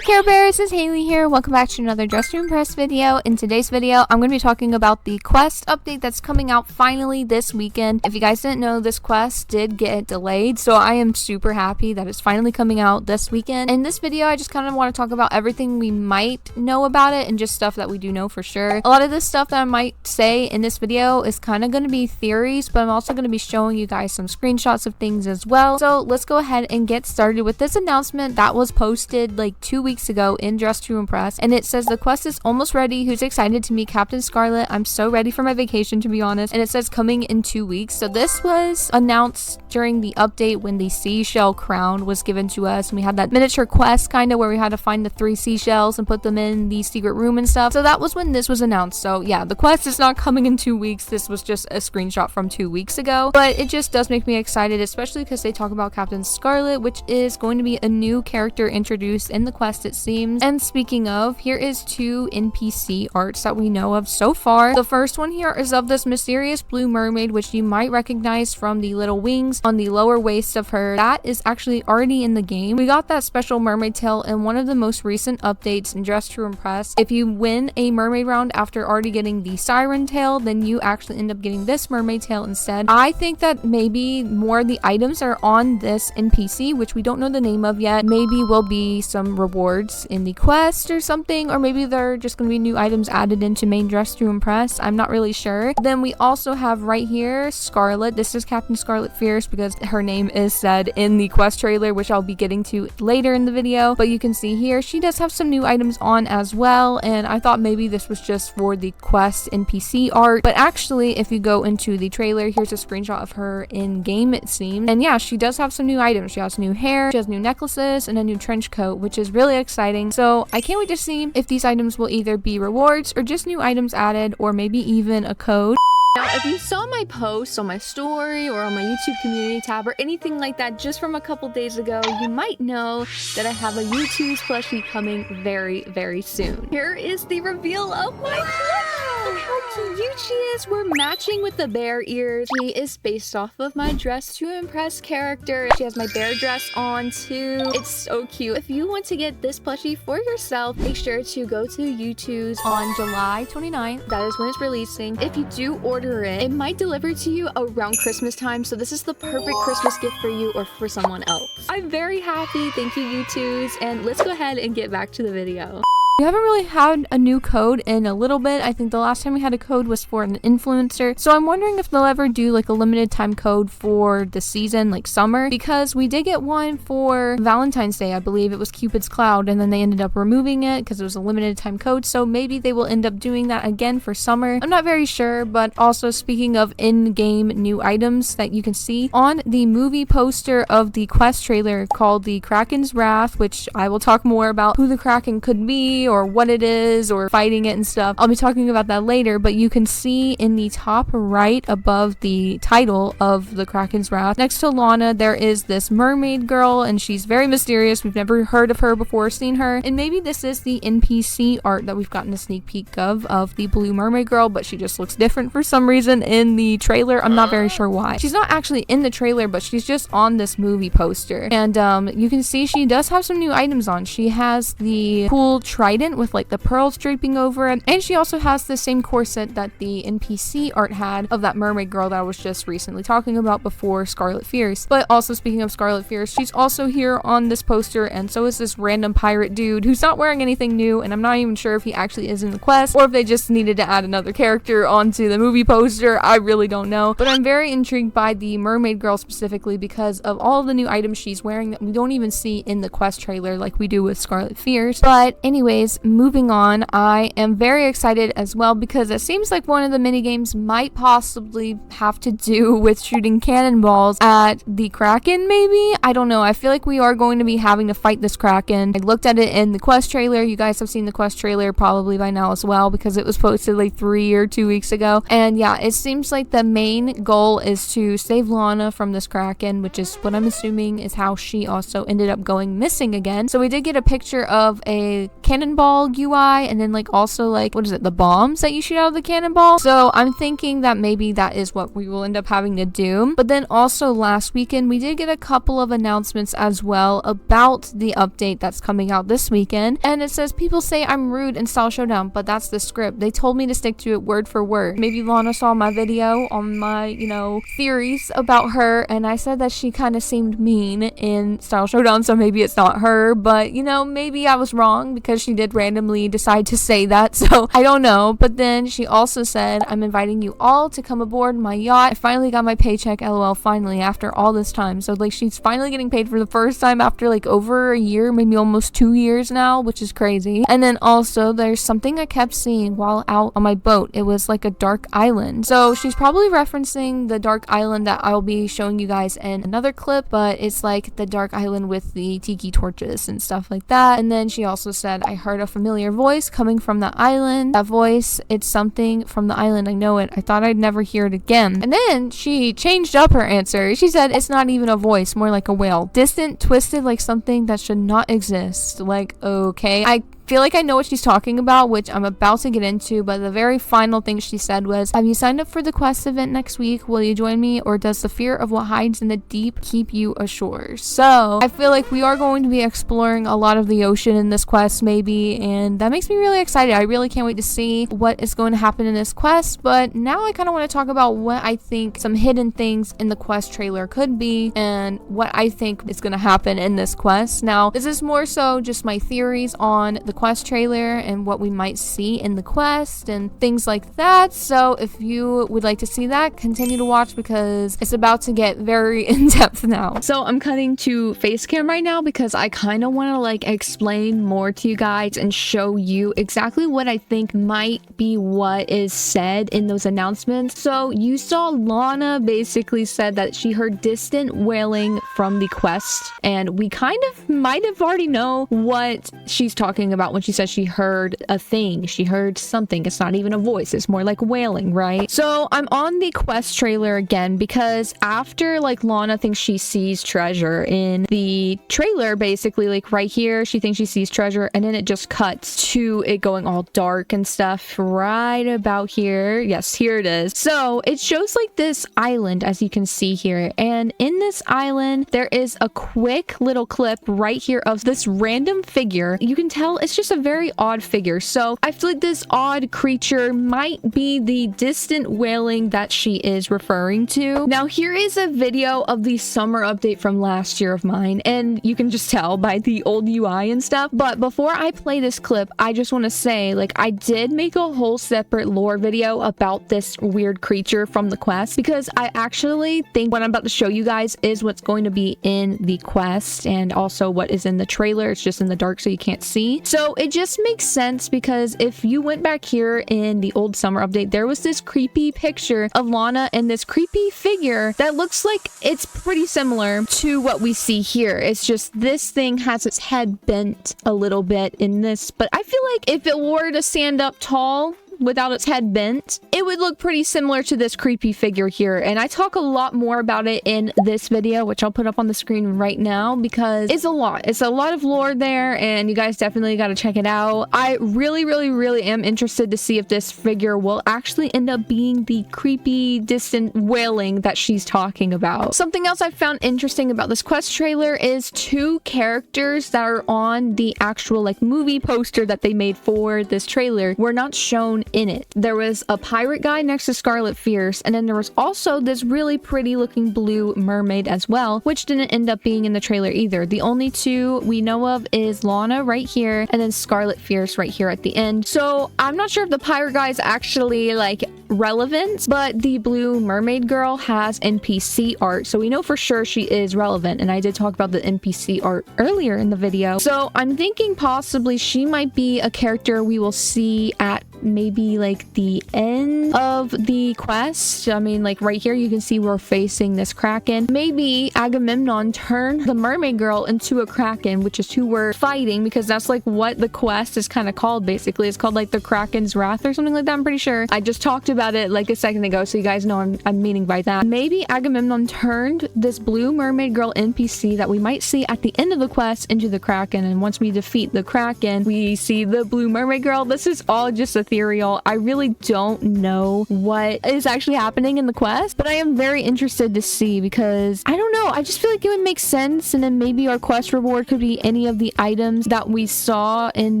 Hey Care Bears, it's Haley here. Welcome back to another Dress to Impress video. In today's video, I'm going to be talking about the quest update that's coming out finally this weekend. If you guys didn't know, this quest did get delayed, so I am super happy that it's finally coming out this weekend. In this video, I just kind of want to talk about everything we might know about it and just stuff that we do know for sure. A lot of this stuff that I might say in this video is kind of going to be theories, but I'm also going to be showing you guys some screenshots of things as well. So let's go ahead and get started with this announcement that was posted like 2 weeks ago in Dress to Impress, and it says the quest is almost ready. Who's excited to meet Captain Scarlet? I'm so ready for my vacation, to be honest. And it says coming in 2 weeks. So this was announced during the update when the seashell crown was given to us, and we had that miniature quest kind of where we had to find the 3 seashells and put them in the secret room and stuff. So that was when this was announced. So yeah, the quest is not coming in 2 weeks. This was just a screenshot from 2 weeks ago, but it just does make me excited, especially because they talk about Captain Scarlet, which is going to be a new character introduced in the quest, it seems. And speaking of, here is 2 NPC arts that we know of so far. The first one here is of this mysterious blue mermaid, which you might recognize from the little wings on the lower waist of her. That is actually already in the game. We got that special mermaid tail in one of the most recent updates in Dress to Impress. If you win a mermaid round after already getting the siren tail, then you actually end up getting this mermaid tail instead. I think that maybe more of the items are on this NPC, which we don't know the name of yet. Maybe will be some rewards in the quest or something, or maybe they're just going to be new items added into main Dress to Impress. I'm not really sure. Then we also have right here Scarlet. This is Captain Scarlet Fierce because her name is said in the quest trailer, which I'll be getting to later in the video. But you can see here she does have some new items on as well, and I thought maybe this was just for the quest NPC art, but actually if you go into the trailer, here's a screenshot of her in game, it seems. And yeah, she does have some new items. She has new hair, she has new necklaces, and a new trench coat, which is really exciting. So I can't wait to see if these items will either be rewards or just new items added, or maybe even a code. Now, if you saw my post on my story or on my YouTube community tab or anything like that just from a couple days ago, you might know that I have a YouTube plushie coming very, very soon. Here is the reveal of my plushie. Look how cute she is. We're matching with the bear ears. She is based off of my Dress to Impress character. She has my bear dress on too. It's so cute. If you want to get this plushie for yourself, make sure to go to YouTube's on July 29th. That is when it's releasing. If you do order it, it might deliver to you around Christmas time, so this is the perfect Christmas gift for you or for someone else. I'm very happy. Thank you, YouTubes, and let's go ahead and get back to the video. We haven't really had a new code in a little bit. I think the last time we had a code was for an influencer. So I'm wondering if they'll ever do like a limited time code for the season, like summer, because we did get one for Valentine's Day. I believe it was Cupid's Cloud, and then they ended up removing it because it was a limited time code. So maybe they will end up doing that again for summer. I'm not very sure, but also speaking of in-game new items that you can see on the movie poster of the quest trailer called the Kraken's Wrath, which I will talk more about who the Kraken could be or what it is or fighting it and stuff. I'll be talking about that later, but you can see in the top right above the title of the Kraken's Wrath, next to Lana, there is this mermaid girl, and she's very mysterious. We've never heard of her before, seen her, and maybe this is the NPC art that we've gotten a sneak peek of the blue mermaid girl, but she just looks different for some reason in the trailer. I'm not very sure why. She's not actually in the trailer, but she's just on this movie poster, and you can see she does have some new items on. She has the cool trident with like the pearls draping over it, and she also has the same corset that the NPC art had of that mermaid girl that I was just recently talking about before, Scarlet Fierce. But also speaking of Scarlet Fierce, she's also here on this poster, and so is this random pirate dude who's not wearing anything new, and I'm not even sure if he actually is in the quest or if they just needed to add another character onto the movie poster. I really don't know, but I'm very intrigued by the mermaid girl specifically because of all the new items she's wearing that we don't even see in the quest trailer like we do with Scarlet Fierce. But anyways, moving on, I am very excited as well because it seems like one of the mini games might possibly have to do with shooting cannonballs at the Kraken, maybe? I don't know. I feel like we are going to be having to fight this Kraken. I looked at it in the quest trailer. You guys have seen the quest trailer probably by now as well because it was posted like 3 or 2 weeks ago. And yeah, it seems like the main goal is to save Lana from this Kraken, which is what I'm assuming is how she also ended up going missing again. So we did get a picture of a cannon cannonball UI, and then like also like, what is it, the bombs that you shoot out of the cannonball. So I'm thinking that maybe that is what we will end up having to do. But then also last weekend we did get a couple of announcements as well about the update that's coming out this weekend, and it says people say I'm rude in Style Showdown, but that's the script. They told me to stick to it word for word. Maybe Lana saw my video on my, you know, theories about her, and I said that she kind of seemed mean in Style Showdown, so maybe it's not her, but you know, maybe I was wrong because she did randomly decide to say that, so I don't know. But then she also said, I'm inviting you all to come aboard my yacht. I finally got my paycheck, lol, finally, after all this time. So like she's finally getting paid for the first time after like over a year, maybe almost 2 years now, which is crazy. And then also there's something I kept seeing while out on my boat. It was like a dark island. So she's probably referencing the dark island that I'll be showing you guys in another clip, but it's like the dark island with the tiki torches and stuff like that. And then she also said, I heard a familiar voice coming from the island. That voice, it's something from the island. I know it. I thought I'd never hear it again. And then she changed up her answer. She said, it's not even a voice, more like a wail. Distant, twisted, like something that should not exist. Like, okay. I feel like I know what she's talking about, which I'm about to get into, but the very final thing she said was, have you signed up for the quest event next week? Will you join me, or does the fear of what hides in the deep keep you ashore? So I feel like we are going to be exploring a lot of the ocean in this quest maybe, and that makes me really excited. I really can't wait to see what is going to happen in this quest. But now I kind of want to talk about what I think some hidden things in the quest trailer could be and what I think is going to happen in this quest. Now this is more so just my theories on the quest trailer and what we might see in the quest and things like that. So if you would like to see that, continue to watch because it's about to get very in-depth now. So I'm cutting to face cam right now because I kind of want to like explain more to you guys and show you exactly what I think might be what is said in those announcements. So you saw Lana basically said that she heard distant wailing from the quest, and we kind of might have already know what she's talking about when she says she heard a thing. She heard something. It's not even a voice. It's more like wailing, right? So I'm on the quest trailer again because after like Lana thinks she sees treasure in the trailer, basically like right here, she thinks she sees treasure, and then it just cuts to it going all dark and stuff right about here. Yes, here it is. So it shows like this island, as you can see here, and in this island there is a quick little clip right here of this random figure. You can tell it's just a very odd figure. So I feel like this odd creature might be the distant wailing that she is referring to. Now here is a video of the summer update from last year of mine, and you can just tell by the old UI and stuff. But before I play this clip, I just want to say, like, I did make a whole separate lore video about this weird creature from the quest because I actually think what I'm about to show you guys is what's going to be in the quest and also what is in the trailer. It's just in the dark so you can't see. So it just makes sense because if you went back here in the old summer update, there was this creepy picture of Lana and this creepy figure that looks like it's pretty similar to what we see here. It's just this thing has its head bent a little bit in this, but I feel like if it were to stand up tall without its head bent, it would look pretty similar to this creepy figure here. And I talk a lot more about it in this video, which I'll put up on the screen right now because it's a lot. It's a lot of lore there, and you guys definitely got to check it out. I really am interested to see if this figure will actually end up being the creepy, distant wailing that she's talking about. Something else I found interesting about this quest trailer is two characters that are on the actual like movie poster that they made for this trailer were not shown in it. There was a pirate guy next to Scarlet Fierce, and then there was also this really pretty looking blue mermaid as well, which didn't end up being in the trailer either. The only two we know of is Lana right here and then Scarlet Fierce right here at the end. So I'm not sure if the pirate guy is actually like relevant, but the blue mermaid girl has NPC art, so we know for sure she is relevant, and I did talk about the NPC art earlier in the video. So I'm thinking possibly she might be a character we will see at maybe like the end of the quest. I mean, like right here you can see we're facing this Kraken. Maybe Agamemnon turned the mermaid girl into a Kraken, which is who we're fighting, because that's like what the quest is kind of called. Basically it's called like the Kraken's Wrath or something like that, I'm pretty sure. I just talked about about it like a second ago, so you guys know I'm meaning by that. Maybe Agamemnon turned this blue mermaid girl NPC that we might see at the end of the quest into the Kraken, and once we defeat the Kraken, we see the blue mermaid girl. This is all just ethereal. I really don't know what is actually happening in the quest, but I am very interested to see, because I don't know, I just feel like it would make sense. And then maybe our quest reward could be any of the items that we saw in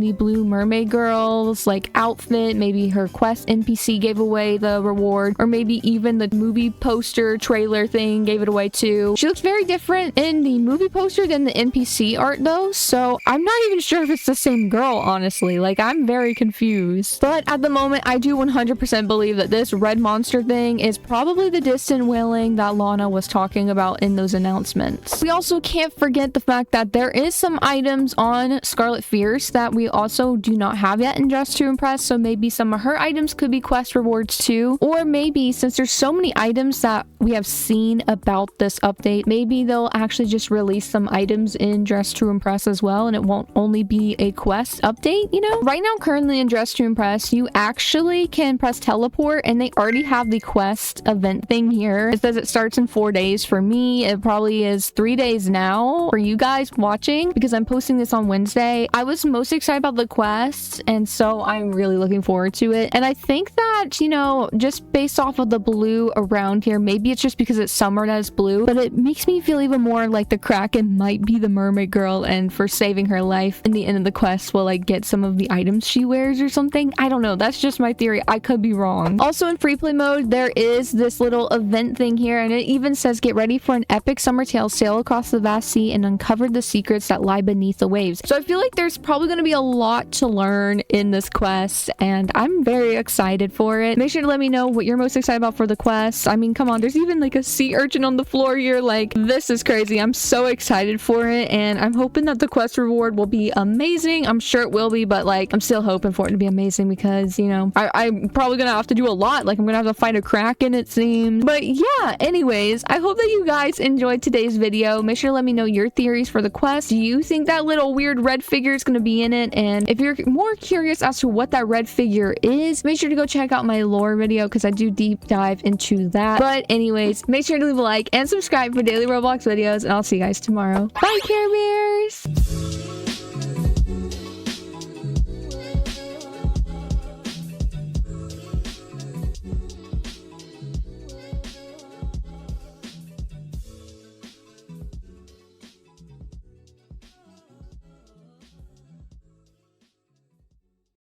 the blue mermaid girl's like outfit. Maybe her quest NPC gave away the reward, or maybe even the movie poster trailer thing gave it away too. She looks very different in the movie poster than the NPC art though, so I'm not even sure if it's the same girl, honestly. Like, I'm very confused. But at the moment, I do 100% believe that this red monster thing is probably the distant wailing that Lana was talking about in those announcements. We also can't forget the fact that there is some items on Scarlet Fierce that we also do not have yet in Dress to Impress, so maybe some of her items could be quest rewards too. Or maybe, since there's so many items that we have seen about this update, maybe they'll actually just release some items in Dress to Impress as well, and it won't only be a quest update, you know? Right now, currently in Dress to Impress, you actually can press teleport, and they already have the quest event thing here. It says it starts in 4 days. For me, it probably is 3 days now for you guys watching, because I'm posting this on Wednesday. I was most excited about the quest, and so I'm really looking forward to it. And I think that, you know, just based off of the blue around here, maybe it's just because it's summered as blue, but it makes me feel even more like the Kraken might be the mermaid girl, and for saving her life in the end of the quest, we'll like get some of the items she wears or something. I don't know, that's just my theory. I could be wrong. Also, in free play mode, there is this little event thing here, and it even says get ready for an epic summer tale, sail across the vast sea and uncover the secrets that lie beneath the waves. So I feel like there's probably going to be a lot to learn in this quest, and I'm very excited for it. Make sure to let me know what you're most excited about for the quest. I mean, come on, there's even like a sea urchin on the floor here. Like, this is crazy. I'm so excited for it, and I'm hoping that the quest reward will be amazing. I'm sure it will be, but like, I'm still hoping for it to be amazing, because, you know, I'm probably gonna have to do a lot. Like, I'm gonna have to fight a Kraken, it seems. But yeah, anyways, I hope that you guys enjoyed today's video. Make sure to let me know your theories for the quest. Do you think that little weird red figure is gonna be in it? And if you're more curious as to what that red figure is, make sure to go check out my lore video, because I do deep dive into that. But anyways, make sure to leave a like and subscribe for daily Roblox videos, and I'll see you guys tomorrow. Bye, Care Bears!